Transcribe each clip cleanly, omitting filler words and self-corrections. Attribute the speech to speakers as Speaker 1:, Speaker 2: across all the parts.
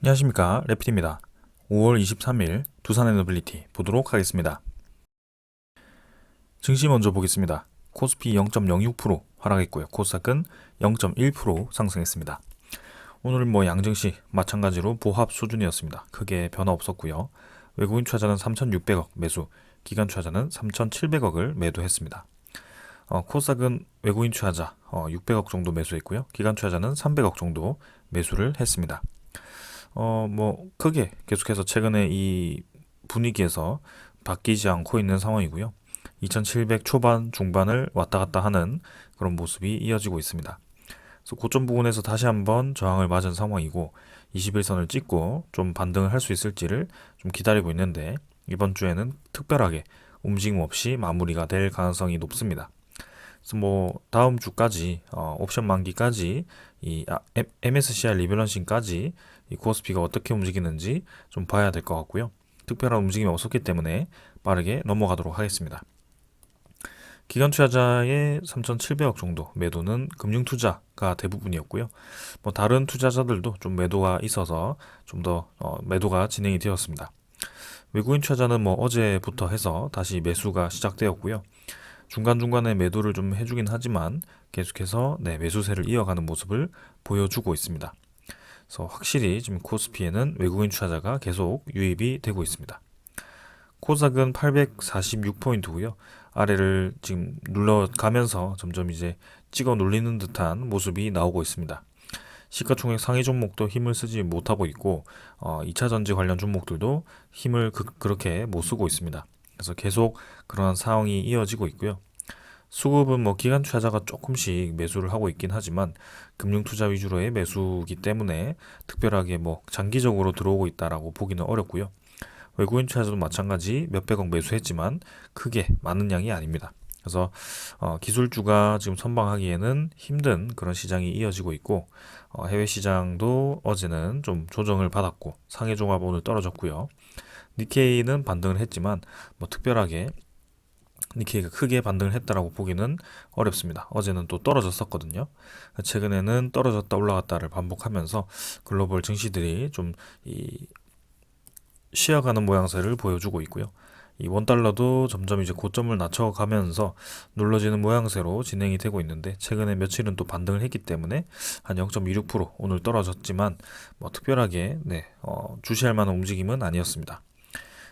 Speaker 1: 안녕하십니까, 레피입니다. 5월 23일 두산 에너빌리티 보도록 하겠습니다. 증시 먼저 보겠습니다. 코스피 0.06% 하락했고요. 코스닥은 0.1% 상승했습니다. 오늘은 양증시 마찬가지로 보합 수준이었습니다. 크게 변화 없었고요. 외국인 투자자는 3,600억 매수, 기관 투자자는 3,700억을 매도했습니다. 코스닥은 외국인 투자자 600억 정도 매수했고요. 기관 투자자는 300억 정도 매수를 했습니다. 크게 계속해서 최근에 이 분위기에서 바뀌지 않고 있는 상황이고요. 2700 초반, 중반을 왔다 갔다 하는 그런 모습이 이어지고 있습니다. 그래서 고점 부근에서 다시 한번 저항을 맞은 상황이고 21선을 찍고 좀 반등을 할 수 있을지를 좀 기다리고 있는데 이번 주에는 특별하게 움직임 없이 마무리가 될 가능성이 높습니다. 그래서 다음 주까지 옵션 만기까지 MSCI 리밸런싱까지 이 코스피가 어떻게 움직이는지 좀 봐야 될 것 같고요. 특별한 움직임이 없었기 때문에 빠르게 넘어가도록 하겠습니다. 기관 투자자의 3,700억 정도 매도는 금융 투자가 대부분이었고요. 다른 투자자들도 좀 매도가 있어서 좀 더 매도가 진행이 되었습니다. 외국인 투자자는 어제부터 해서 다시 매수가 시작되었고요. 중간중간에 매도를 좀 해주긴 하지만 계속해서 매수세를 이어가는 모습을 보여주고 있습니다. 그래서 확실히 지금 코스피에는 외국인 투자자가 계속 유입이 되고 있습니다. 코스닥은 846포인트고요. 아래를 지금 눌러가면서 점점 이제 찍어 눌리는 듯한 모습이 나오고 있습니다. 시가총액 상위 종목도 힘을 쓰지 못하고 있고 2차전지 관련 종목들도 힘을 그렇게 못 쓰고 있습니다. 그래서 계속 그런 상황이 이어지고 있고요. 수급은 기관 투자자가 조금씩 매수를 하고 있긴 하지만 금융 투자 위주로의 매수기 때문에 특별하게 장기적으로 들어오고 있다라고 보기는 어렵고요. 외국인 투자자도 마찬가지 몇백억 매수했지만 크게 많은 양이 아닙니다. 그래서 기술주가 지금 선방하기에는 힘든 그런 시장이 이어지고 있고 해외 시장도 어제는 좀 조정을 받았고 상해 종합 오늘 떨어졌고요. 니케이는 반등을 했지만 특별하게 니케이가 크게 반등을 했다라고 보기는 어렵습니다. 어제는 또 떨어졌었거든요. 최근에는 떨어졌다 올라갔다를 반복하면서 글로벌 증시들이 좀 쉬어가는 모양새를 보여주고 있고요. 이 원달러도 점점 이제 고점을 낮춰가면서 눌러지는 모양새로 진행이 되고 있는데 최근에 며칠은 또 반등을 했기 때문에 한 0.26% 오늘 떨어졌지만 특별하게 주시할 만한 움직임은 아니었습니다.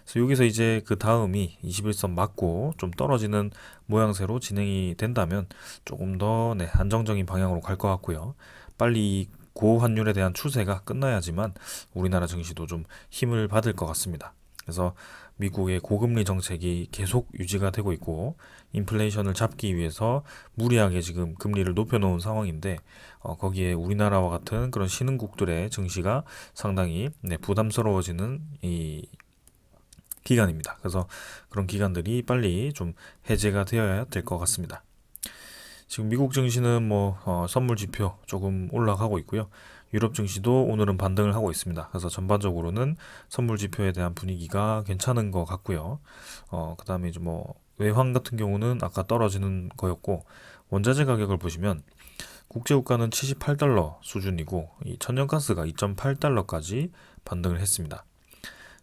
Speaker 1: 그래서 여기서 이제 그 다음이 21선 맞고 좀 떨어지는 모양새로 진행이 된다면 조금 더 안정적인 방향으로 갈 것 같고요. 빨리 고환율에 대한 추세가 끝나야지만 우리나라 증시도 좀 힘을 받을 것 같습니다. 그래서 미국의 고금리 정책이 계속 유지가 되고 있고 인플레이션을 잡기 위해서 무리하게 지금 금리를 높여놓은 상황인데 거기에 우리나라와 같은 그런 신흥국들의 증시가 상당히 부담스러워지는 이 기간입니다. 그래서 그런 기간들이 빨리 좀 해제가 되어야 될 것 같습니다. 지금 미국 증시는 선물 지표 조금 올라가고 있고요. 유럽 증시도 오늘은 반등을 하고 있습니다. 그래서 전반적으로는 선물 지표에 대한 분위기가 괜찮은 것 같고요. 그다음에 이제 외환 같은 경우는 아까 떨어지는 거였고 원자재 가격을 보시면 국제유가는 78달러 수준이고 이 천연가스가 2.8달러까지 반등을 했습니다.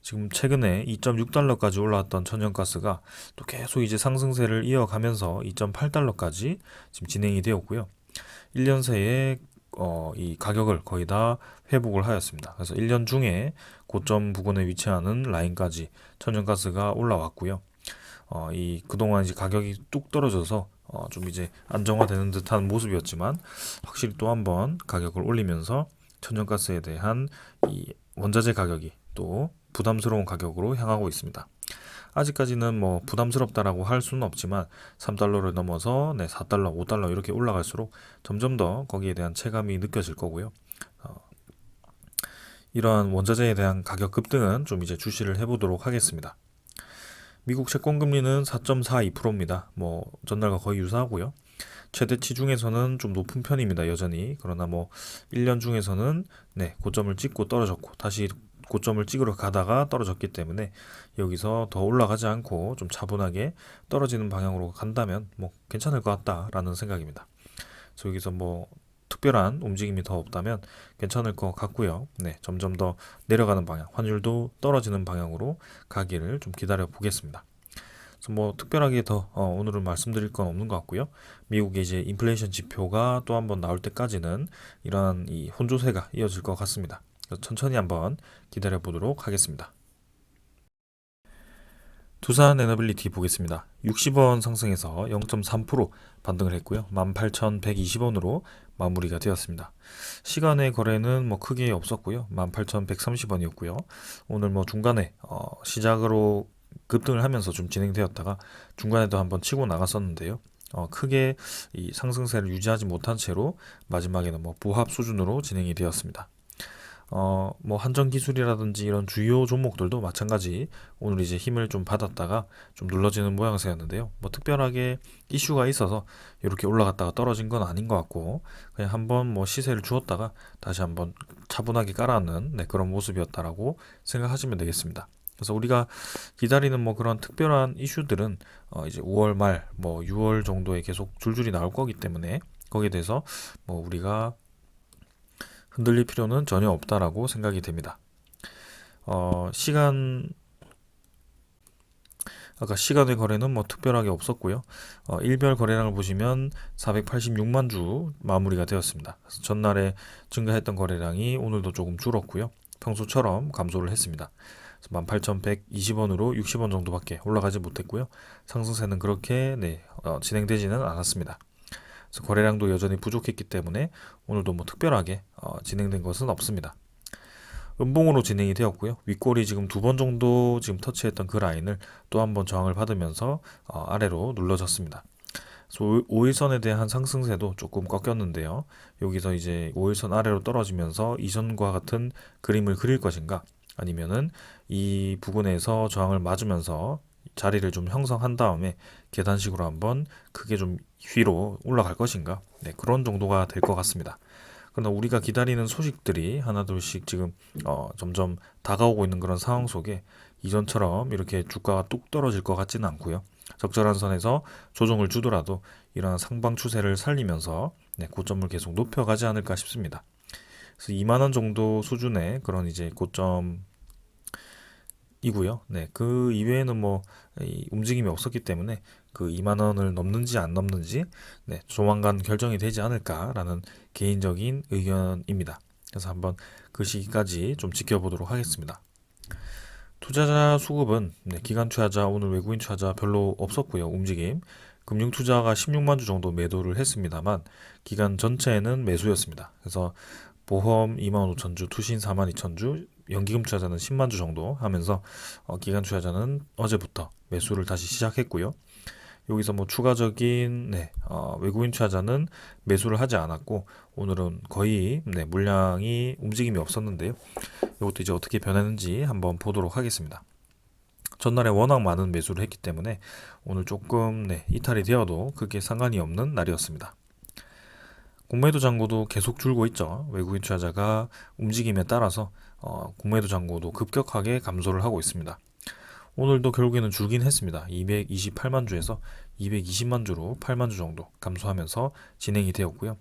Speaker 1: 지금 최근에 2.6달러까지 올라왔던 천연가스가 또 계속 이제 상승세를 이어가면서 2.8달러까지 지금 진행이 되었고요. 1년 새에 이 가격을 거의 다 회복을 하였습니다. 그래서 1년 중에 고점 부근에 위치하는 라인까지 천연가스가 올라왔고요. 이 그동안 이제 가격이 뚝 떨어져서 좀 이제 안정화되는 듯한 모습이었지만 확실히 또 한번 가격을 올리면서 천연가스에 대한 이 원자재 가격이 또 부담스러운 가격으로 향하고 있습니다. 아직까지는 부담스럽다라고 할 수는 없지만 3달러를 넘어서 4달러, 5달러 이렇게 올라갈수록 점점 더 거기에 대한 체감이 느껴질 거고요. 이러한 원자재에 대한 가격 급등은 좀 이제 주시를 해보도록 하겠습니다. 미국 채권금리는 4.42%입니다. 전날과 거의 유사하고요. 최대치 중에서는 좀 높은 편입니다. 여전히. 그러나 1년 중에서는 고점을 찍고 떨어졌고 다시 고점을 찍으러 가다가 떨어졌기 때문에 여기서 더 올라가지 않고 좀 차분하게 떨어지는 방향으로 간다면 괜찮을 것 같다라는 생각입니다. 그래서 여기서 특별한 움직임이 더 없다면 괜찮을 것 같고요. 네, 점점 더 내려가는 방향, 환율도 떨어지는 방향으로 가기를 좀 기다려 보겠습니다. 그래서 뭐 특별하게 더 오늘은 말씀드릴 건 없는 것 같고요. 미국의 이제 인플레이션 지표가 또 한번 나올 때까지는 이러한 이 혼조세가 이어질 것 같습니다. 그래서 천천히 한번 기다려 보도록 하겠습니다. 두산 에너빌리티 보겠습니다. 60원 상승해서 0.3% 반등을 했고요. 18,120원으로 마무리가 되었습니다. 시간의 거래는 뭐 크게 없었고요. 18,130원이었고요. 오늘 뭐 중간에 시작으로 급등을 하면서 좀 진행되었다가 중간에도 한번 치고 나갔었는데요. 크게 이 상승세를 유지하지 못한 채로 마지막에는 뭐 부합 수준으로 진행이 되었습니다. 뭐 한정 기술이라든지 이런 주요 종목들도 마찬가지 오늘 이제 힘을 좀 받았다가 좀 눌러지는 모양새였는데요. 뭐 특별하게 이슈가 있어서 이렇게 올라갔다가 떨어진 건 아닌 것 같고 그냥 한번 뭐 시세를 주었다가 다시 한번 차분하게 깔아앉는 그런 모습이었다라고 생각하시면 되겠습니다. 그래서 우리가 기다리는 뭐 그런 특별한 이슈들은 이제 5월 말 뭐 6월 정도에 계속 줄줄이 나올 거기 때문에 거기에 대해서 뭐 우리가 흔들릴 필요는 전혀 없다라고 생각이 됩니다. 아까 시간의 거래는 뭐 특별하게 없었고요. 일별 거래량을 보시면 486만 주 마무리가 되었습니다. 그래서 전날에 증가했던 거래량이 오늘도 조금 줄었고요. 평소처럼 감소를 했습니다. 18,120원으로 60원 정도밖에 올라가지 못했고요. 상승세는 그렇게 진행되지는 않았습니다. 그래서 거래량도 여전히 부족했기 때문에 오늘도 뭐 특별하게 진행된 것은 없습니다. 음봉으로 진행이 되었고요. 윗골이 지금 2번 정도 지금 터치했던 그 라인을 또 한 번 저항을 받으면서 아래로 눌러졌습니다. 그래서 5일선에 대한 상승세도 조금 꺾였는데요. 여기서 이제 5일선 아래로 떨어지면서 이전과 같은 그림을 그릴 것인가 아니면은 이 부근에서 저항을 맞으면서 자리를 좀 형성한 다음에 계단식으로 한번 크게 좀 위로 올라갈 것인가 그런 정도가 될 것 같습니다. 그러나 우리가 기다리는 소식들이 하나둘씩 지금 점점 다가오고 있는 그런 상황 속에 이전처럼 이렇게 주가가 뚝 떨어질 것 같지는 않고요. 적절한 선에서 조정을 주더라도 이러한 상방 추세를 살리면서 고점을 계속 높여가지 않을까 싶습니다. 그래서 2만 원 정도 수준의 그런 이제 고점 이고요. 그 이외에는 뭐 움직임이 없었기 때문에 그 2만 원을 넘는지 안 넘는지 조만간 결정이 되지 않을까라는 개인적인 의견입니다. 그래서 한번 그 시기까지 좀 지켜보도록 하겠습니다. 투자자 수급은 기관 투자자 오늘 외국인 투자자 별로 없었고요. 움직임 금융 투자가 16만 주 정도 매도를 했습니다만 기간 전체는 매수였습니다. 그래서 보험 2만 5천 주, 투신 4만 2천 주, 연기금 투자자는 10만 주 정도 하면서 기간 투자자는 어제부터 매수를 다시 시작했고요. 여기서 뭐 추가적인 외국인 투자자는 매수를 하지 않았고 오늘은 거의 물량이 움직임이 없었는데요. 이것도 이제 어떻게 변했는지 한번 보도록 하겠습니다. 전날에 워낙 많은 매수를 했기 때문에 오늘 조금 이탈이 되어도 그게 상관이 없는 날이었습니다. 공매도 잔고도 계속 줄고 있죠. 외국인 투자자가 움직임에 따라서 공매도 잔고도 급격하게 감소를 하고 있습니다. 오늘도 결국에는 줄긴 했습니다. 228만 주에서 220만 주로 8만 주 정도 감소하면서 진행이 되었고요.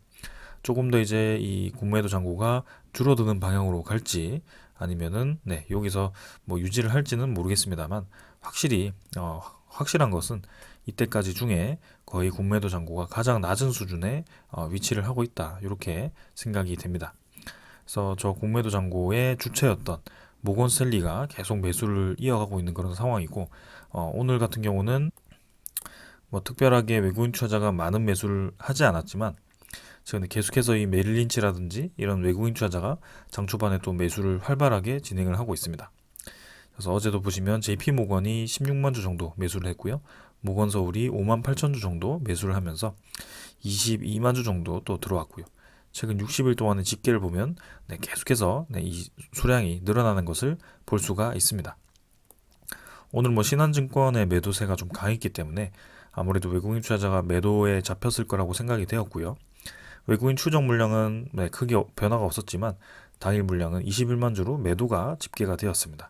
Speaker 1: 조금 더 이제 이 공매도 잔고가 줄어드는 방향으로 갈지 아니면은 여기서 뭐 유지를 할지는 모르겠습니다만 확실한 것은 이때까지 중에 거의 공매도 잔고가 가장 낮은 수준에 위치를 하고 있다 이렇게 생각이 됩니다. 그래서 저 공매도 잔고의 주체였던 모건 스탠리가 계속 매수를 이어가고 있는 그런 상황이고 오늘 같은 경우는 뭐 특별하게 외국인 투자자가 많은 매수를 하지 않았지만 지금 계속해서 이 메릴 린치라든지 이런 외국인 투자자가 장 초반에 또 매수를 활발하게 진행을 하고 있습니다. 그래서 어제도 보시면 JP 모건이 16만 주 정도 매수를 했고요. 모건 서울이 5만 8천 주 정도 매수를 하면서 22만 주 정도 또 들어왔고요. 최근 60일 동안의 집계를 보면 계속해서 이 수량이 늘어나는 것을 볼 수가 있습니다. 오늘 뭐 신한증권의 매도세가 좀 강했기 때문에 아무래도 외국인 투자자가 매도에 잡혔을 거라고 생각이 되었고요. 외국인 추정 물량은 크게 변화가 없었지만 당일 물량은 21만 주로 매도가 집계가 되었습니다.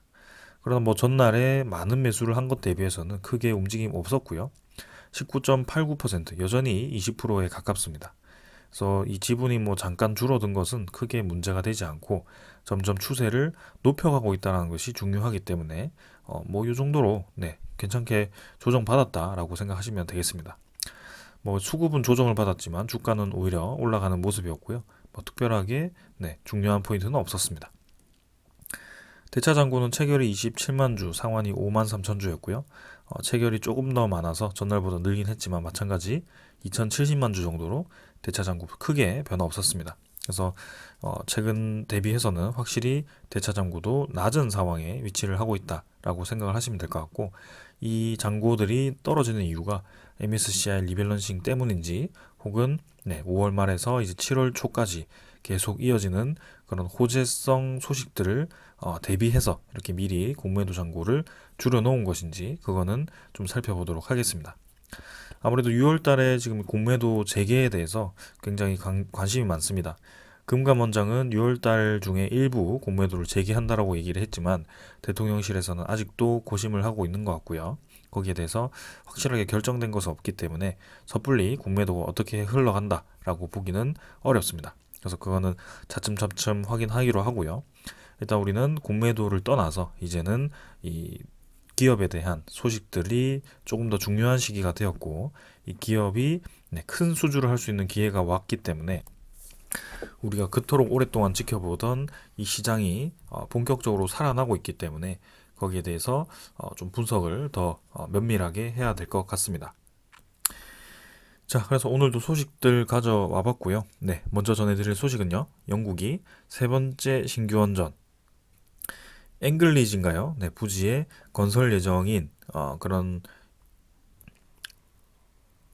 Speaker 1: 그러나 뭐 전날에 많은 매수를 한 것 대비해서는 크게 움직임 없었고요. 19.89% 여전히 20%에 가깝습니다. 그래서 이 지분이 뭐 잠깐 줄어든 것은 크게 문제가 되지 않고 점점 추세를 높여가고 있다는 것이 중요하기 때문에 뭐 이 정도로 네, 괜찮게 조정받았다라고 생각하시면 되겠습니다. 뭐 수급은 조정을 받았지만 주가는 오히려 올라가는 모습이었고요. 뭐 특별하게 네, 중요한 포인트는 없었습니다. 대차장고는 체결이 27만 주, 상환이 5만 3천 주였고요. 체결이 조금 더 많아서 전날보다 늘긴 했지만 마찬가지 2,070만 주 정도로 대차장고 크게 변화 없었습니다. 그래서 최근 대비해서는 확실히 대차장고도 낮은 상황에 위치를 하고 있다라고 생각을 하시면 될 것 같고, 이 장고들이 떨어지는 이유가 MSCI 리밸런싱 때문인지 혹은 네, 5월 말에서 이제 7월 초까지 계속 이어지는 그런 호재성 소식들을 대비해서 이렇게 미리 공매도 잔고를 줄여놓은 것인지 그거는 좀 살펴보도록 하겠습니다. 아무래도 6월 달에 지금 공매도 재개에 대해서 굉장히 관심이 많습니다. 금감원장은 6월 달 중에 일부 공매도를 재개한다라고 얘기를 했지만 대통령실에서는 아직도 고심을 하고 있는 것 같고요. 거기에 대해서 확실하게 결정된 것은 없기 때문에 섣불리 공매도가 어떻게 흘러간다라고 보기는 어렵습니다. 그래서 그거는 차츰차츰 확인하기로 하고요. 일단 우리는 공매도를 떠나서 이제는 이 기업에 대한 소식들이 조금 더 중요한 시기가 되었고, 이 기업이 네, 큰 수주를 할 수 있는 기회가 왔기 때문에 우리가 그토록 오랫동안 지켜보던 이 시장이 본격적으로 살아나고 있기 때문에 거기에 대해서 좀 분석을 더 면밀하게 해야 될 것 같습니다. 자, 그래서 오늘도 소식들 가져와 봤고요. 네, 먼저 전해드릴 소식은요. 영국이 세 번째 신규 원전 앵글리지인가요? 네, 부지에 건설 예정인 그런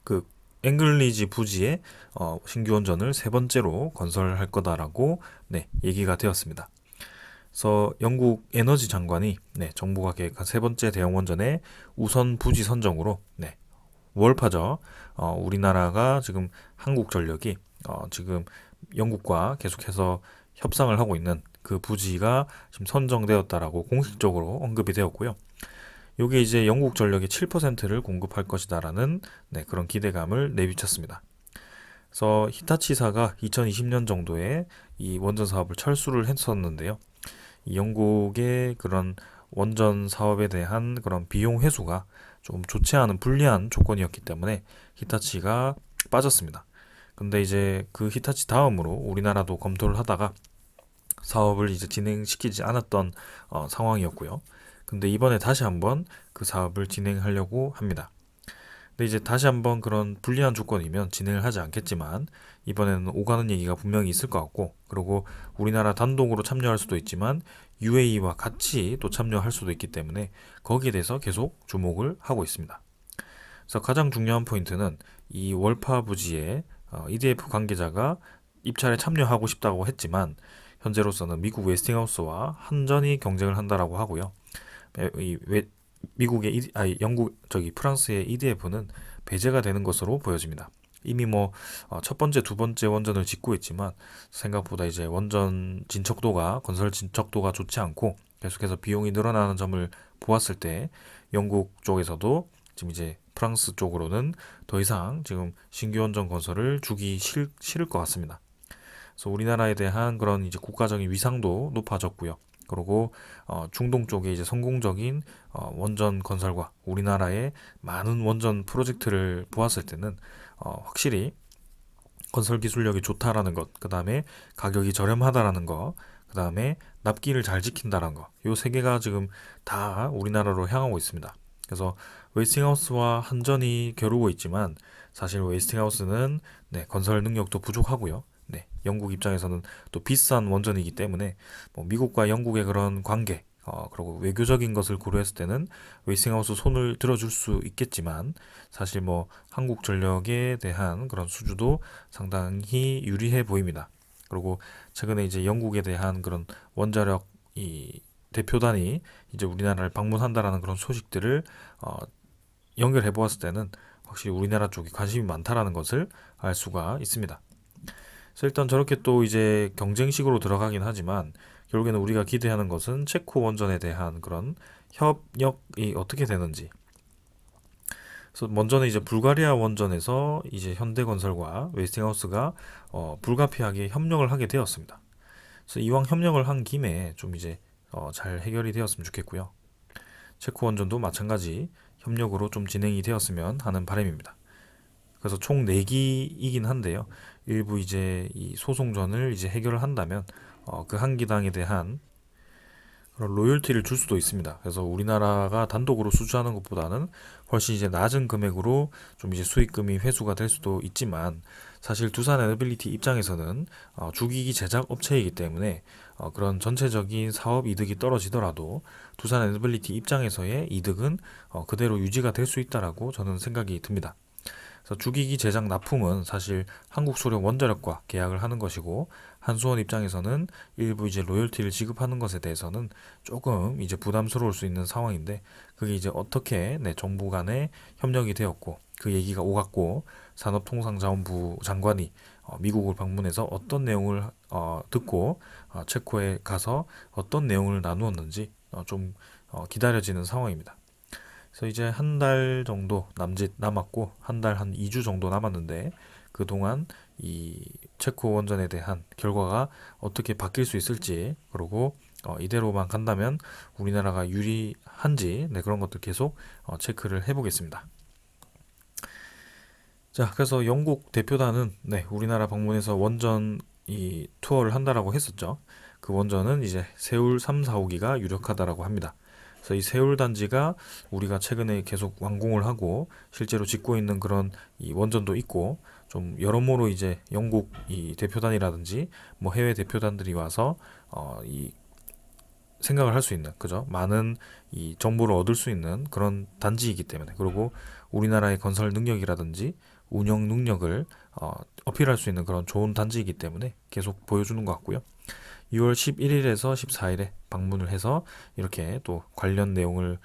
Speaker 1: 그 앵글리지 부지에 신규 원전을 세 번째로 건설할 거다라고 네, 얘기가 되었습니다. 그래서 영국 에너지 장관이 네, 정부가 계획한 세 번째 대형 원전의 우선 부지 선정으로 네, 월파죠. 우리나라가 지금 한국전력이 지금 영국과 계속해서 협상을 하고 있는 그 부지가 지금 선정되었다라고 공식적으로 언급이 되었고요. 이게 이제 영국 전력의 7%를 공급할 것이다라는 네, 그런 기대감을 내비쳤습니다. 그래서 히타치사가 2020년 정도에 이 원전 사업을 철수를 했었는데요. 이 영국의 그런 원전 사업에 대한 그런 비용 회수가 좀 좋지 않은 불리한 조건이었기 때문에 히타치가 빠졌습니다. 근데 이제 그 히타치 다음으로 우리나라도 검토를 하다가 사업을 이제 진행시키지 않았던 상황이었고요. 근데 이번에 다시 한번 그 사업을 진행하려고 합니다. 근데 이제 다시 한번 그런 불리한 조건이면 진행을 하지 않겠지만 이번에는 오가는 얘기가 분명히 있을 것 같고, 그리고 우리나라 단독으로 참여할 수도 있지만 UAE와 같이 또 참여할 수도 있기 때문에 거기에 대해서 계속 주목을 하고 있습니다. 그래서 가장 중요한 포인트는 이 월파 부지에 EDF 관계자가 입찰에 참여하고 싶다고 했지만 현재로서는 미국 웨스팅하우스와 한전이 경쟁을 한다라고 하고요. 미국의 영국 프랑스의 EDF는 배제가 되는 것으로 보여집니다. 이미 뭐 첫 번째, 두 번째 원전을 짓고 있지만 생각보다 이제 원전 진척도가 건설 진척도가 좋지 않고 계속해서 비용이 늘어나는 점을 보았을 때 영국 쪽에서도 지금 이제 프랑스 쪽으로는 더 이상 지금 신규 원전 건설을 주기 싫을 것 같습니다. 그래서 우리나라에 대한 그런 이제 국가적인 위상도 높아졌고요. 그리고 중동 쪽에 이제 성공적인 원전 건설과 우리나라의 많은 원전 프로젝트를 보았을 때는 확실히 건설 기술력이 좋다라는 것, 그 다음에 가격이 저렴하다라는 것, 그 다음에 납기를 잘 지킨다라는 것, 요 세 개가 지금 다 우리나라로 향하고 있습니다. 그래서 웨스팅하우스와 한전이 겨루고 있지만 사실 웨스팅하우스는 네, 건설 능력도 부족하고요. 네, 영국 입장에서는 또 비싼 원전이기 때문에 뭐 미국과 영국의 그런 관계, 그리고 외교적인 것을 고려했을 때는 웨스팅하우스 손을 들어줄 수 있겠지만 사실 뭐 한국전력에 대한 그런 수주도 상당히 유리해 보입니다. 그리고 최근에 이제 영국에 대한 그런 원자력 이 대표단이 이제 우리나라를 방문한다라는 그런 소식들을 연결해 보았을 때는 확실히 우리나라 쪽이 관심이 많다라는 것을 알 수가 있습니다. 그래서 일단 저렇게 또 이제 경쟁식으로 들어가긴 하지만 결국에는 우리가 기대하는 것은 체코 원전에 대한 그런 협력이 어떻게 되는지. 그래서 먼저는 이제 불가리아 원전에서 이제 현대건설과 웨스팅하우스가 불가피하게 협력을 하게 되었습니다. 그래서 이왕 협력을 한 김에 좀 이제 잘 해결이 되었으면 좋겠고요. 체코 원전도 마찬가지 협력으로 좀 진행이 되었으면 하는 바람입니다. 그래서 총 4기이긴 한데요. 일부 이제 이 소송전을 이제 해결을 한다면 그 한 기당에 대한 그런 로열티를 줄 수도 있습니다. 그래서 우리나라가 단독으로 수주하는 것보다는 훨씬 이제 낮은 금액으로 좀 이제 수익금이 회수가 될 수도 있지만 사실 두산 에너빌리티 입장에서는 주기기 제작 업체이기 때문에 그런 전체적인 사업 이득이 떨어지더라도 두산 에너빌리티 입장에서의 이득은 그대로 유지가 될 수 있다라고 저는 생각이 듭니다. 그래서 주기기 제작 납품은 사실 한국소련 원자력과 계약을 하는 것이고 한수원 입장에서는 일부 이제 로열티를 지급하는 것에 대해서는 조금 이제 부담스러울 수 있는 상황인데 그게 이제 어떻게 정부 간에 협력이 되었고 그 얘기가 오갔고 산업통상자원부 장관이 미국을 방문해서 어떤 내용을 듣고 체코에 가서 어떤 내용을 나누었는지 좀 기다려지는 상황입니다. 그래서 이제 한 달 정도 남짓 남았고 한 달 한 2주 정도 남았는데 그동안 이 체코 원전에 대한 결과가 어떻게 바뀔 수 있을지 그리고 이대로만 간다면 우리나라가 유리한지 그런 것들 계속 체크를 해보겠습니다. 자, 그래서 영국 대표단은 우리나라 방문해서 원전 이 투어를 한다라고 했었죠. 그 원전은 이제 세울 3, 4호기가 유력하다라고 합니다. 그래서 이 세울 단지가 우리가 최근에 계속 완공을 하고 실제로 짓고 있는 그런 이 원전도 있고 좀 여러모로 이제 영국 이 대표단이라든지 뭐 해외 대표단들이 와서 이 생각을 할 수 있는 그죠? 많은 이 정보를 얻을 수 있는 그런 단지이기 때문에 그리고 우리나라의 건설 능력이라든지 운영 능력을 어필할 수 있는 그런 좋은 단지이기 때문에 계속 보여주는 것 같고요. 6월 11일에서 14일에 방문을 해서 이렇게 또 관련 내용을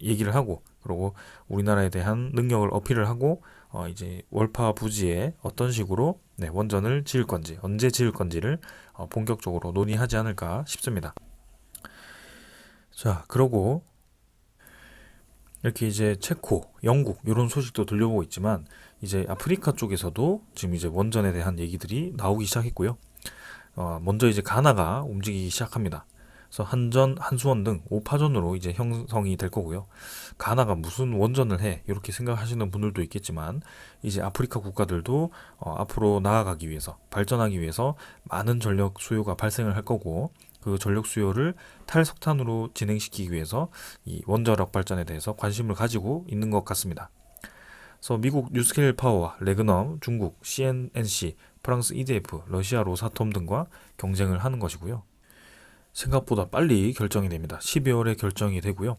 Speaker 1: 얘기를 하고 그리고 우리나라에 대한 능력을 어필을 하고 이제 월파 부지에 어떤 식으로 원전을 지을 건지 언제 지을 건지를 본격적으로 논의하지 않을까 싶습니다. 자, 그러고 이렇게 이제 체코, 영국 이런 소식도 들려오고 있지만 이제 아프리카 쪽에서도 지금 이제 원전에 대한 얘기들이 나오기 시작했고요. 먼저 이제 가나가 움직이기 시작합니다. 그래서 한전, 한수원 등 5파전으로 이제 형성이 될 거고요. 가나가 무슨 원전을 해? 이렇게 생각하시는 분들도 있겠지만 이제 아프리카 국가들도 앞으로 나아가기 위해서 발전하기 위해서 많은 전력 수요가 발생을 할 거고 그 전력 수요를 탈석탄으로 진행시키기 위해서 이 원자력 발전에 대해서 관심을 가지고 있는 것 같습니다. 그래서 미국 뉴스케일 파워와 레그넘, 중국 CNNC, 프랑스 EDF, 러시아 로사톰 등과 경쟁을 하는 것이고요. 생각보다 빨리 결정이 됩니다. 12월에 결정이 되고요.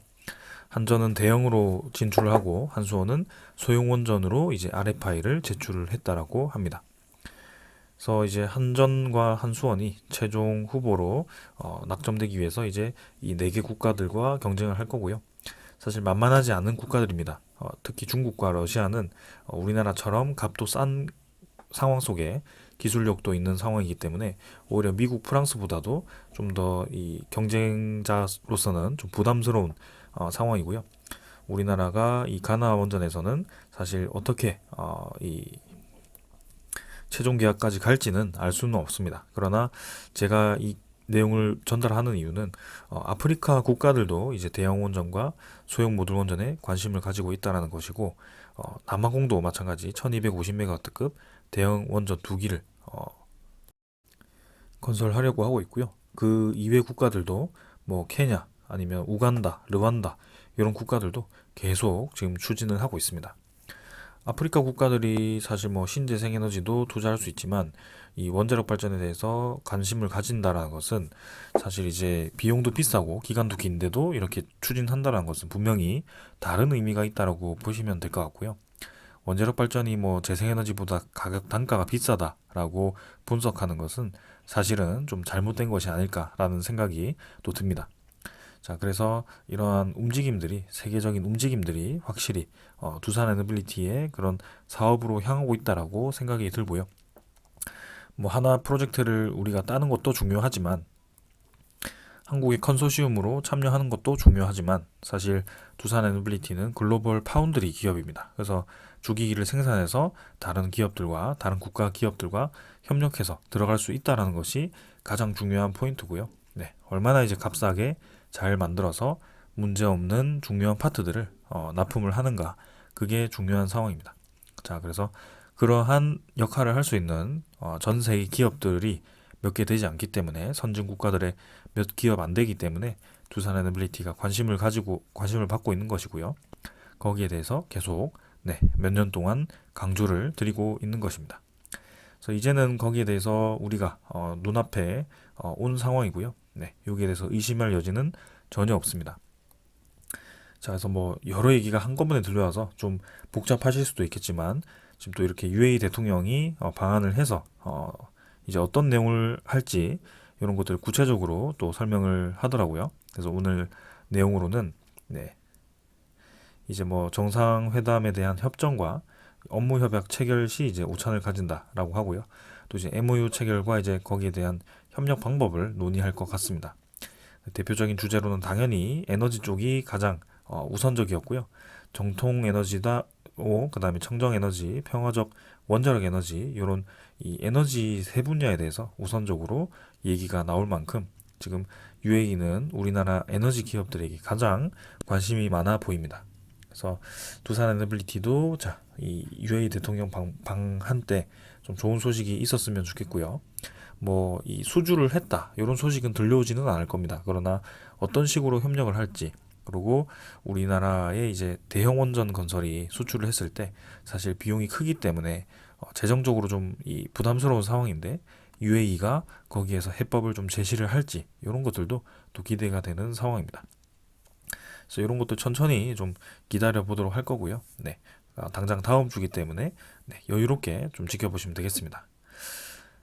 Speaker 1: 한전은 대형으로 진출을 하고 한수원은 소형 원전으로 이제 RFI를 제출을 했다라고 합니다. 그래서 이제 한전과 한수원이 최종 후보로 낙점되기 위해서 이제 이 4개 국가들과 경쟁을 할 거고요. 사실 만만하지 않은 국가들입니다. 특히 중국과 러시아는 우리나라처럼 값도 싼 상황 속에 기술력도 있는 상황이기 때문에 오히려 미국, 프랑스보다도 좀 더 이 경쟁자로서는 좀 부담스러운 상황이고요. 우리나라가 이 가나 원전에서는 사실 어떻게 이 최종 계약까지 갈지는 알 수는 없습니다. 그러나 제가 이 내용을 전달하는 이유는 아프리카 국가들도 이제 대형 원전과 소형 모듈 원전에 관심을 가지고 있다는 것이고 남아공도 마찬가지 1250메가와트급 대형 원전 2기를 건설하려고 하고 있고요. 그 이외 국가들도 뭐 케냐 아니면 우간다, 르완다 이런 국가들도 계속 지금 추진을 하고 있습니다. 아프리카 국가들이 사실 뭐 신재생에너지도 투자할 수 있지만 이 원자력 발전에 대해서 관심을 가진다라는 것은 사실 이제 비용도 비싸고 기간도 긴데도 이렇게 추진한다라는 것은 분명히 다른 의미가 있다라고 보시면 될 것 같고요. 원자력 발전이 뭐 재생에너지보다 가격 단가가 비싸다라고 분석하는 것은 사실은 좀 잘못된 것이 아닐까라는 생각이 또 듭니다. 자, 그래서 이러한 움직임들이 세계적인 움직임들이 확실히 두산 에너빌리티의 그런 사업으로 향하고 있다라고 생각이 들고요. 뭐 하나 프로젝트를 우리가 따는 것도 중요하지만 한국의 컨소시엄으로 참여하는 것도 중요하지만 사실 두산 에너빌리티는 글로벌 파운드리 기업입니다. 그래서 주기기를 생산해서 다른 기업들과 다른 국가 기업들과 협력해서 들어갈 수 있다는 것이 가장 중요한 포인트고요. 네, 얼마나 이제 값싸게 잘 만들어서 문제없는 중요한 파트들을 납품을 하는가, 그게 중요한 상황입니다. 자, 그래서 그러한 역할을 할 수 있는 전 세계 기업들이 몇 개 되지 않기 때문에, 선진 국가들의 몇 기업 안 되기 때문에 두산 에너빌리티가 관심을 받고 있는 것이고요. 거기에 대해서 계속 몇 년 동안 강조를 드리고 있는 것입니다. 그래서 이제는 거기에 대해서 우리가 눈앞에 온 상황이고요. 네, 여기에 대해서 의심할 여지는 전혀 없습니다. 자, 그래서 뭐 여러 얘기가 한꺼번에 들려와서 좀 복잡하실 수도 있겠지만, 지금 또 이렇게 UAE 대통령이 방한을 해서 이제 어떤 내용을 할지 이런 것들을 구체적으로 또 설명을 하더라고요. 그래서 오늘 내용으로는 이제 뭐 정상회담에 대한 협정과 업무 협약 체결 시 이제 오찬을 가진다라고 하고요. 또 이제 MOU 체결과 이제 거기에 대한 협력 방법을 논의할 것 같습니다. 대표적인 주제로는 당연히 에너지 쪽이 가장 우선적이었고요. 정통 에너지다, 그다음에 청정 에너지, 평화적 원자력 에너지, 이런 이 에너지 세 분야에 대해서 우선적으로 얘기가 나올 만큼 지금 UAE는 우리나라 에너지 기업들에게 가장 관심이 많아 보입니다. 그래서 두산 에너빌리티도 이 UAE 대통령 방한 때 좀 좋은 소식이 있었으면 좋겠고요. 뭐 이 수주를 했다, 이런 소식은 들려오지는 않을 겁니다. 그러나 어떤 식으로 협력을 할지, 그리고 우리나라의 이제 대형 원전 건설이 수출을 했을 때 사실 비용이 크기 때문에 재정적으로 좀 이 부담스러운 상황인데, UAE가 거기에서 해법을 좀 제시를 할지, 이런 것들도 또 기대가 되는 상황입니다. 그래서 이런 것도 천천히 좀 기다려 보도록 할 거고요. 네, 당장 다음 주기 때문에 여유롭게 좀 지켜보시면 되겠습니다.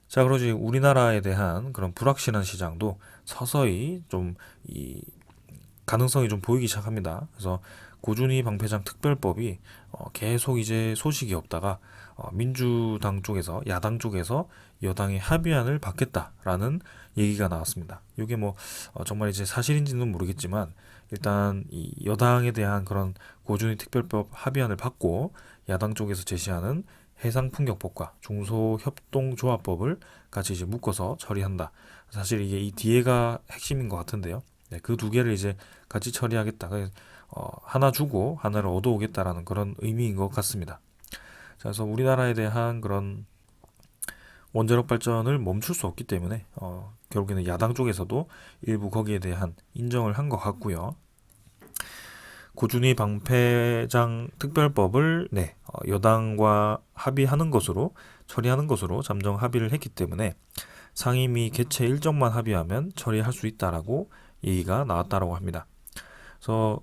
Speaker 1: 자, 그러지 우리나라에 대한 그런 불확실한 시장도 서서히 좀 이 가능성이 좀 보이기 시작합니다. 그래서 고준희 방패장 특별법이 계속 이제 소식이 없다가 민주당 쪽에서, 야당 쪽에서 여당의 합의안을 받겠다라는 얘기가 나왔습니다. 이게 뭐 정말 이제 사실인지는 모르겠지만, 일단 이 여당에 대한 그런 고준희 특별법 합의안을 받고 야당 쪽에서 제시하는 해상풍력법과 중소협동조합법을 같이 이제 묶어서 처리한다. 사실 이게 이 뒤에가 핵심인 것 같은데요. 네, 그 두 개를 이제 같이 처리하겠다. 하나 주고 하나를 얻어오겠다라는 그런 의미인 것 같습니다. 자, 그래서 우리나라에 대한 그런 원자력 발전을 멈출 수 없기 때문에 결국에는 야당 쪽에서도 일부 거기에 대한 인정을 한 것 같고요. 고준희 방패장 특별법을 여당과 합의하는 것으로, 처리하는 것으로 잠정 합의를 했기 때문에 상임위 개최 일정만 합의하면 처리할 수 있다라고 얘기가 나왔다라고 합니다. 그래서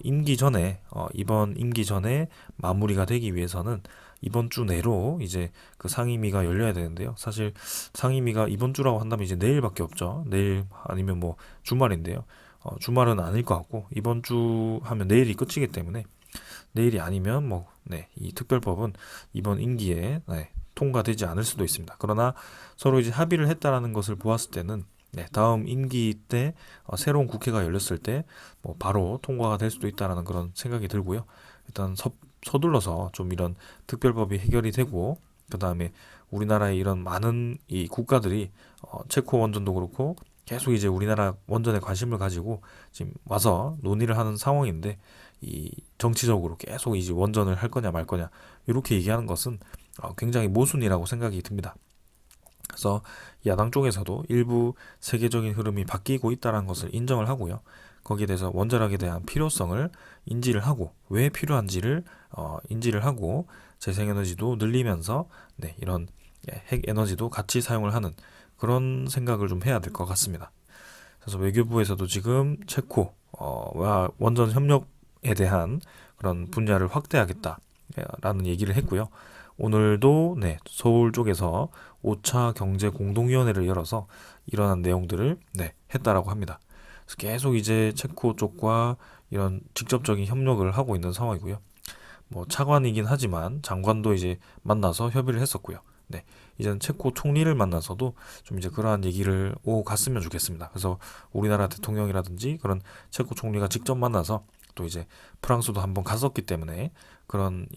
Speaker 1: 임기 전에, 이번 임기 전에 마무리가 되기 위해서는 이번 주 내로 이제 그 상임위가 열려야 되는데요. 사실 상임위가 이번 주라고 한다면 이제 내일밖에 없죠. 내일 아니면 뭐 주말인데요. 주말은 아닐 것 같고, 이번 주 하면 내일이 끝이기 때문에 내일이 아니면 이 특별법은 이번 임기에 통과되지 않을 수도 있습니다. 그러나 서로 이제 합의를 했다라는 것을 보았을 때는 다음 임기 때 새로운 국회가 열렸을 때 뭐 바로 통과가 될 수도 있다라는 그런 생각이 들고요. 일단 서둘러서 좀 이런 특별법이 해결이 되고, 그 다음에 우리나라의 이런 많은 이 국가들이 체코 원전도 그렇고 계속 이제 우리나라 원전에 관심을 가지고 지금 와서 논의를 하는 상황인데, 이 정치적으로 계속 이제 원전을 할 거냐 말 거냐 이렇게 얘기하는 것은 굉장히 모순이라고 생각이 듭니다. 그래서 야당 쪽에서도 일부 세계적인 흐름이 바뀌고 있다는 것을 인정을 하고요. 거기에 대해서 원자력에 대한 필요성을 인지를 하고, 왜 필요한지를 인지를 하고, 재생에너지도 늘리면서 이런 핵에너지도 같이 사용을 하는 그런 생각을 좀 해야 될 것 같습니다. 그래서 외교부에서도 지금 체코와 원전 협력에 대한 그런 분야를 확대하겠다라는 얘기를 했고요. 오늘도 서울 쪽에서 5차 경제 공동위원회를 열어서 이러한 내용들을 했다라고 합니다. 그래서 계속 이제 체코 쪽과 이런 직접적인 협력을 하고 있는 상황이고요. 뭐 차관이긴 하지만 장관도 이제 만나서 협의를 했었고요. 네, 이제는 체코 총리를 만나서도 좀 이제 그러한 얘기를 오고 갔으면 좋겠습니다. 그래서 우리나라 대통령이라든지 그런 체코 총리가 직접 만나서 또 이제 프랑스도 한번 갔었기 때문에 그런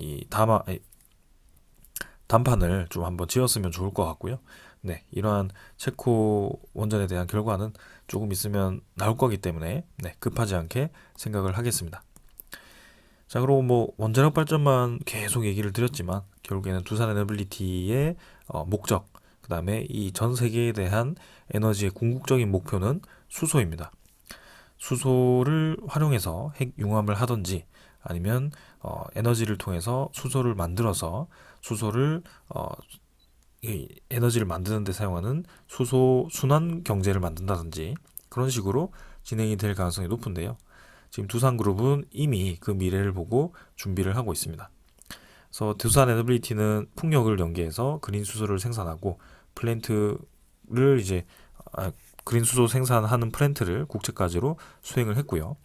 Speaker 1: 단판을 좀 한번 지었으면 좋을 것 같고요. 네, 이러한 체코 원전에 대한 결과는 조금 있으면 나올 거기 때문에 네, 급하지 않게 생각을 하겠습니다. 자, 그리고 뭐 원자력 발전만 계속 얘기를 드렸지만 결국에는 두산 에너빌리티의 목적, 그다음에 이 전 세계에 대한 에너지의 궁극적인 목표는 수소입니다. 수소를 활용해서 핵 융합을 하든지 아니면 에너지를 통해서 수소를 만들어서 수소를 이 에너지를 만드는 데 사용하는 수소 순환 경제를 만든다든지 그런 식으로 진행이 될 가능성이 높은데요. 지금 두산그룹은 이미 그 미래를 보고 준비를 하고 있습니다. 그래서 두산 에너빌리티는 풍력을 연계해서 그린 수소를 생산하고 플랜트를 이제 그린 수소 생산하는 플랜트를 국제까지로 수행을 했고요.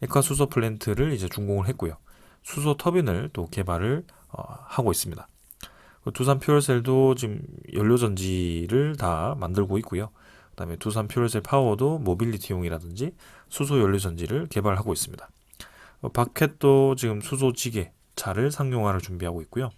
Speaker 1: 액화 수소 플랜트를 이제 준공을 했고요. 수소 터빈을 또 개발을 하고 있습니다. 두산 퓨얼셀도 지금 연료 전지를 다 만들고 있고요. 그다음에 두산 퓨얼셀 파워도 모빌리티용이라든지 수소 연료 전지를 개발하고 있습니다. 바켓도 지금 수소 지게 차를 상용화를 준비하고 있고요.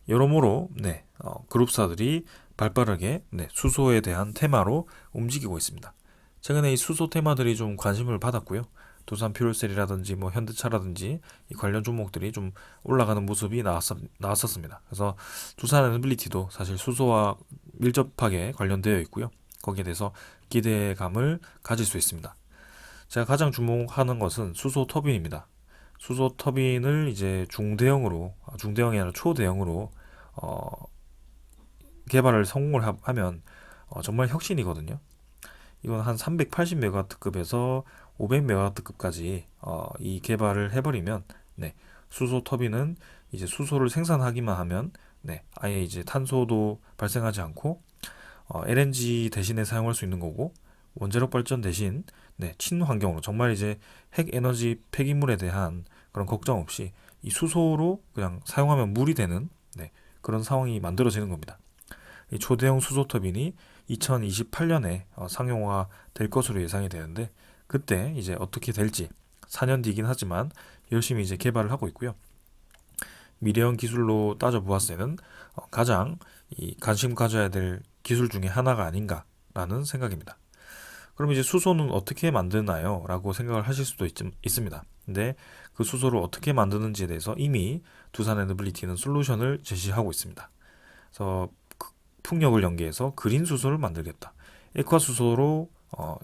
Speaker 1: 여러모로 네, 그룹사들이 발빠르게 네, 수소에 대한 테마로 움직이고 있습니다. 최근에 이 수소 테마들이 좀 관심을 받았고요. 두산 퓨얼셀이라든지 뭐 현대차라든지 이 관련 종목들이 좀 올라가는 모습이 나왔었습니다. 그래서 두산 에너빌리티도 사실 수소와 밀접하게 관련되어 있고요. 거기에 대해서 기대감을 가질 수 있습니다. 제가 가장 주목하는 것은 수소 터빈입니다. 수소 터빈을 이제 중대형이 아니라 초대형으로 어, 개발을 성공을 하면 정말 혁신이거든요. 이건 한 380메가와트급에서 500메가와트급까지 이 개발을 해버리면 네, 수소 터빈은 이제 수소를 생산하기만 하면 네, 아예 이제 탄소도 발생하지 않고 LNG 대신에 사용할 수 있는 거고 원자력 발전 대신 네, 친환경으로 정말 이제 핵 에너지 폐기물에 대한 그런 걱정 없이 이 수소로 그냥 사용하면 물이 되는 네, 그런 상황이 만들어지는 겁니다. 이 초대형 수소 터빈이 2028년에 상용화 될 것으로 예상이 되는데 그때 이제 어떻게 될지 4년 뒤긴 하지만 열심히 이제 개발을 하고 있고요. 미래형 기술로 따져보았을 때는 가장 이 관심 가져야 될 기술 중에 하나가 아닌가라는 생각입니다. 그럼 이제 수소는 어떻게 만드나요? 라고 생각을 하실 수도 있습니다. 근데 그 수소를 어떻게 만드는지에 대해서 이미 두산 에너빌리티는 솔루션을 제시하고 있습니다. 그래서 풍력을 연계해서 그린 수소를 만들겠다. 액화 수소로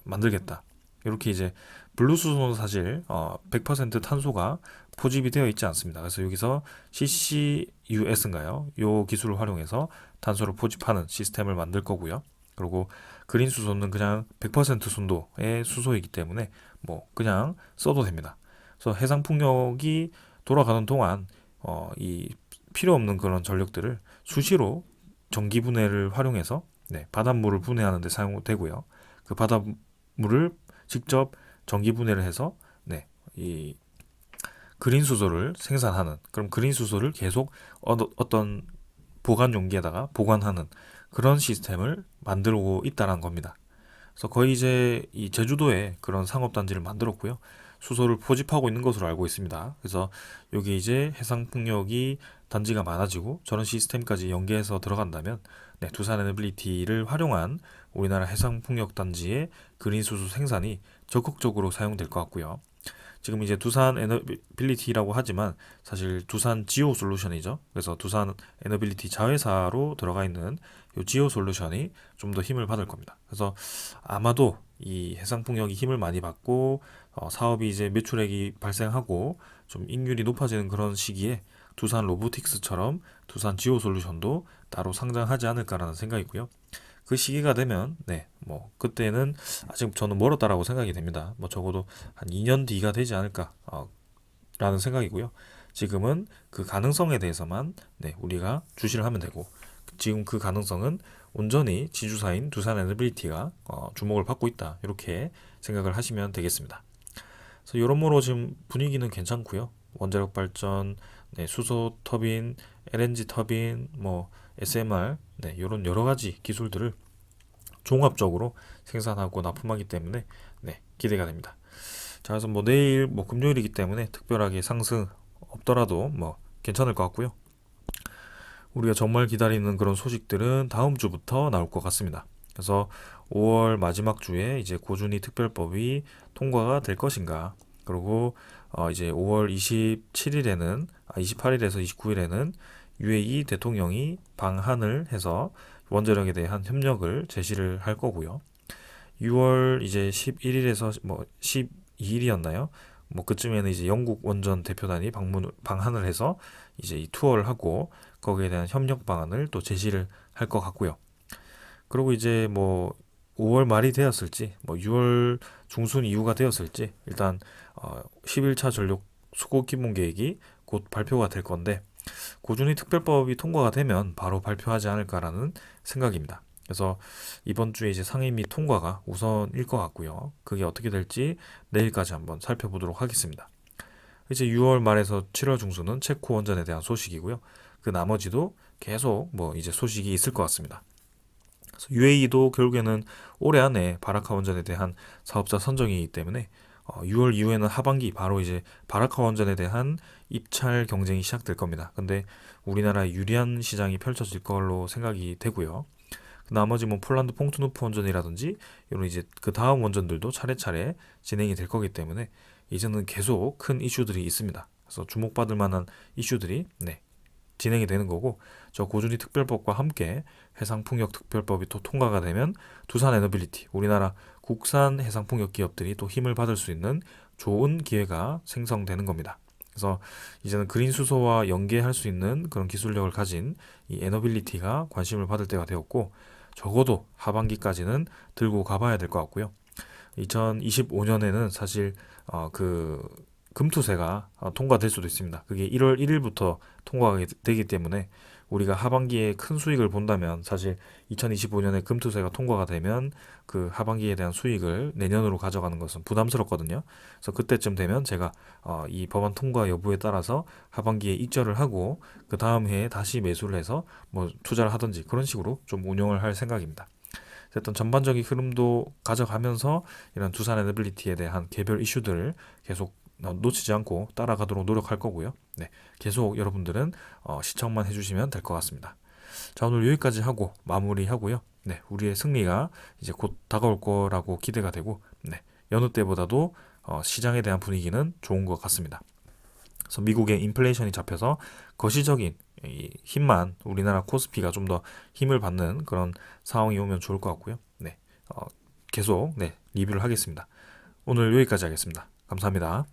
Speaker 1: 만들겠다. 이렇게 이제 블루 수소는 사실 100% 탄소가 포집이 되어 있지 않습니다. 그래서 여기서 CCUS인가요? 이 기술을 활용해서 탄소를 포집하는 시스템을 만들 거고요. 그리고 그린 수소는 그냥 100% 순도의 수소이기 때문에 뭐 그냥 써도 됩니다. 그래서 해상 풍력이 돌아가는 동안 이 필요 없는 그런 전력들을 수시로 전기 분해를 활용해서 네, 바닷물을 분해하는 데 사용되고요. 그 바닷물을 직접 전기 분해를 해서 네, 이 그린 수소를 생산하는 그럼 그린 수소를 계속 어떤 보관 용기에다가 보관하는 그런 시스템을 만들고 있다는 겁니다. 그래서 거의 이제 이 제주도에 그런 상업단지를 만들었고요. 수소를 포집하고 있는 것으로 알고 있습니다. 그래서 여기 이제 해상풍력이 단지가 많아지고 저런 시스템까지 연계해서 들어간다면 네, 두산 에너빌리티를 활용한 우리나라 해상풍력 단지의 그린 수소 생산이 적극적으로 사용될 것 같고요. 지금 이제 두산 에너빌리티라고 하지만 사실 두산 지오 솔루션이죠. 그래서 두산 에너빌리티 자회사로 들어가 있는 이 지오 솔루션이 좀 더 힘을 받을 겁니다. 그래서 아마도 이 해상풍력이 힘을 많이 받고 사업이 이제 매출액이 발생하고 좀 익률이 높아지는 그런 시기에 두산 로보틱스처럼 두산 지오 솔루션도 따로 상장하지 않을까라는 생각이고요. 그 시기가 되면 네, 뭐 그때는 아직 저는 멀었다라고 생각이 됩니다. 뭐 적어도 한 2년 뒤가 되지 않을까 라는 생각이고요. 지금은 그 가능성에 대해서만 네, 우리가 주시를 하면 되고 지금 그 가능성은 온전히 지주사인 두산 에너빌리티가 주목을 받고 있다. 이렇게 생각을 하시면 되겠습니다. 그래서 여러모로 지금 분위기는 괜찮고요. 원자력 발전 네, 수소 터빈, LNG 터빈, 뭐 SMR, 네, 이런 여러 가지 기술들을 종합적으로 생산하고 납품하기 때문에 네, 기대가 됩니다. 자, 그래서 뭐 내일 뭐 금요일이기 때문에 특별하게 상승 없더라도 뭐 괜찮을 것 같고요. 우리가 정말 기다리는 그런 소식들은 다음 주부터 나올 것 같습니다. 그래서 5월 마지막 주에 이제 고준위 특별법이 통과가 될 것인가. 그리고 이제 5월 27일에는 28일에서 29일에는 UAE 대통령이 방한을 해서 원자력에 대한 협력을 제시를 할 거고요. 6월 이제 11일에서 뭐 12일이었나요? 뭐 그쯤에는 이제 영국 원전 대표단이 방한을 해서 이제 이 투어를 하고 거기에 대한 협력 방안을 또 제시를 할 것 같고요. 그리고 이제 뭐 5월 말이 되었을지 뭐 6월 중순 이후가 되었을지 일단 11차 전력 수고 기본 계획이 곧 발표가 될 건데 고준위 특별법이 통과가 되면 바로 발표하지 않을까라는 생각입니다. 그래서 이번 주에 이제 상임 및 통과가 우선일 것 같고요. 그게 어떻게 될지 내일까지 한번 살펴보도록 하겠습니다. 이제 6월 말에서 7월 중순은 체코 원전에 대한 소식이고요. 그 나머지도 계속 뭐 이제 소식이 있을 것 같습니다. 그래서 UAE도 결국에는 올해 안에 바라카 원전에 대한 사업자 선정이기 때문에 6월 이후에는 하반기 바로 이제 바라카 원전에 대한 입찰 경쟁이 시작될 겁니다. 근데 우리나라의 유리한 시장이 펼쳐질 걸로 생각이 되고요. 나머지 뭐 폴란드 퐁투누프 원전이라든지 이런 이제 그 다음 원전들도 차례차례 진행이 될 거기 때문에 이제는 계속 큰 이슈들이 있습니다. 그래서 주목받을 만한 이슈들이 네, 진행이 되는 거고 저 고준위 특별법과 함께 해상풍력 특별법이 또 통과가 되면 두산 에너빌리티 우리나라 국산 해상풍력 기업들이 또 힘을 받을 수 있는 좋은 기회가 생성되는 겁니다. 그래서 이제는 그린 수소와 연계할 수 있는 그런 기술력을 가진 이 에너빌리티가 관심을 받을 때가 되었고 적어도 하반기까지는 들고 가봐야 될 것 같고요. 2025년에는 사실 그 금투세가 통과될 수도 있습니다. 그게 1월 1일부터 통과가 되기 때문에 우리가 하반기에 큰 수익을 본다면 사실 2025년에 금투세가 통과가 되면 그 하반기에 대한 수익을 내년으로 가져가는 것은 부담스럽거든요. 그래서 그때쯤 되면 제가 이 법안 통과 여부에 따라서 하반기에 익절을 하고 그 다음 해에 다시 매수를 해서 뭐 투자를 하든지 그런 식으로 좀 운영을 할 생각입니다. 어떤 전반적인 흐름도 가져가면서 이런 두산 에너빌리티에 대한 개별 이슈들을 계속 놓치지 않고 따라가도록 노력할 거고요. 네, 계속 여러분들은 시청만 해주시면 될 것 같습니다. 자, 오늘 여기까지 하고 마무리하고요. 네, 우리의 승리가 이제 곧 다가올 거라고 기대가 되고, 네, 여느 때보다도 시장에 대한 분위기는 좋은 것 같습니다. 그래서 미국의 인플레이션이 잡혀서 거시적인 이 힘만 우리나라 코스피가 좀 더 힘을 받는 그런 상황이 오면 좋을 것 같고요. 네, 계속 네, 리뷰를 하겠습니다. 오늘 여기까지 하겠습니다. 감사합니다.